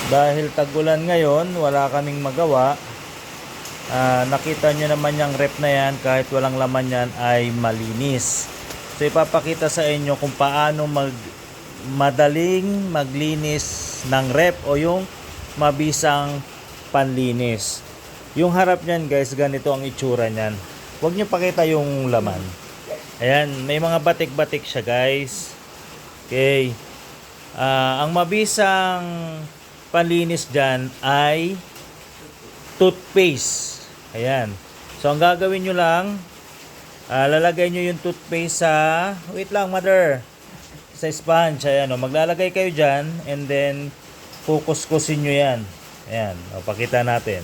Dahil tag-ulan ngayon, wala kaming magawa. Nakita nyo naman yung rep na yan, kahit walang laman yan ay malinis. So ipapakita sa inyo kung paano madaling maglinis ng rep o yung mabisang panlinis. Yung harap nyan guys, ganito ang itsura nyan. Huwag nyo pakita yung laman. Ayan, may mga batik-batik siya guys. Okay. Ang mabisang panlinis dyan ay toothpaste. Ayan. So ang gagawin nyo lang, lalagay nyo yung toothpaste sa, wait lang mother, sa sponge. Ayan, maglalagay kayo dyan and then kukuskusin nyo yan. Ayan, pakita natin.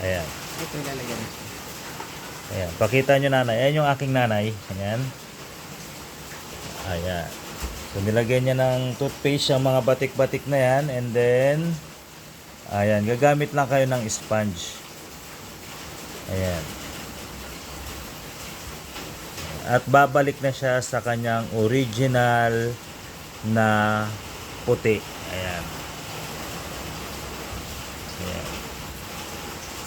Ayan. Ito ilalagyan. Ayan, pakita nyo nanay. Ayan yung aking nanay. Ayan. Ayan. So nilagay niya ng toothpaste yung mga batik-batik na yan and then ayan, gagamit lang kayo ng sponge. Ayan. At babalik na siya sa kanyang original na puti. Ayan. Ayan.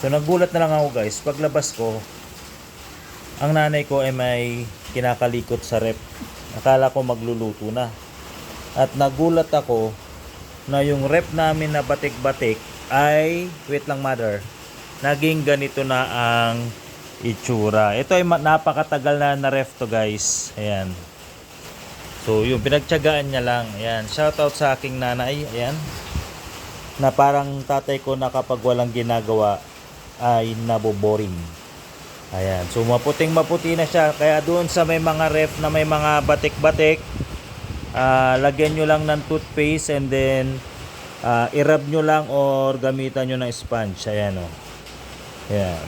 So nagulat na lang ako guys, paglabas ko, ang nanay ko ay may kinakalikot sa rep. Akala ko magluluto na. At nagulat ako na yung rep namin na batik-batik ay, wait lang mother, naging ganito na ang itsura. Ito ay napakatagal na ref to guys. Ayan. So yung pinagtiyagaan niya lang. Ayan. Shoutout sa aking nanay. Ayan. Na parang tatay ko na kapag walang ginagawa ay naboboring. Ayan. So maputing-maputi na siya. Kaya doon sa may mga ref na may mga batik-batik, lagyan nyo lang ng toothpaste and then i-rub nyo lang or gamitan nyo ng sponge. Ayan o. Ayan.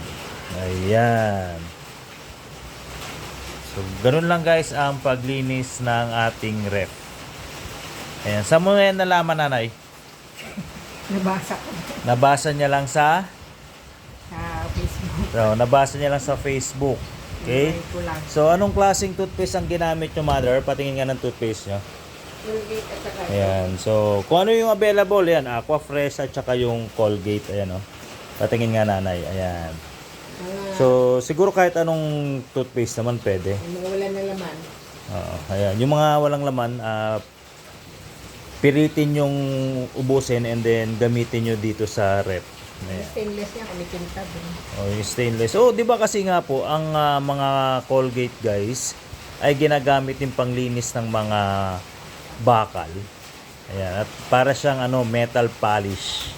Ayan. So ganun lang guys ang paglinis ng ating ref. Ayan. Saan mo yan nalaman nanay? Nabasa ko Nabasa niya lang sa Facebook. So, nabasa niya lang sa Facebook. Okay? Ko lang. So, anong klaseng toothpaste ang ginamit nyo, mother? Patingin nga ng toothpaste nyo. Colgate at saka Ayan. So, kung ano yung available, yan. Aqua Fresh at saka yung Colgate. Ayan, o. Patingin nga, nanay. Ayan. So, siguro kahit anong toothpaste naman pwede. yung mga wala na laman. Ayan. Yung mga walang laman, pilitin yung ubusin and then gamitin nyo dito sa rep. Ayan. Stainless niya, kumikintab. Oh, yung stainless. Oh, 'di ba kasi nga po ang mga Colgate guys ay ginagamit din panglinis ng mga bakal. Ayan, at para siyang metal polish.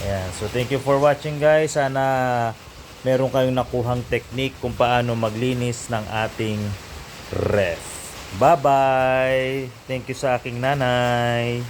Ayan. So thank you for watching guys. Sana meron kayong nakuhang technique kung paano maglinis ng ating ref. Bye-bye. Thank you sa aking nanay.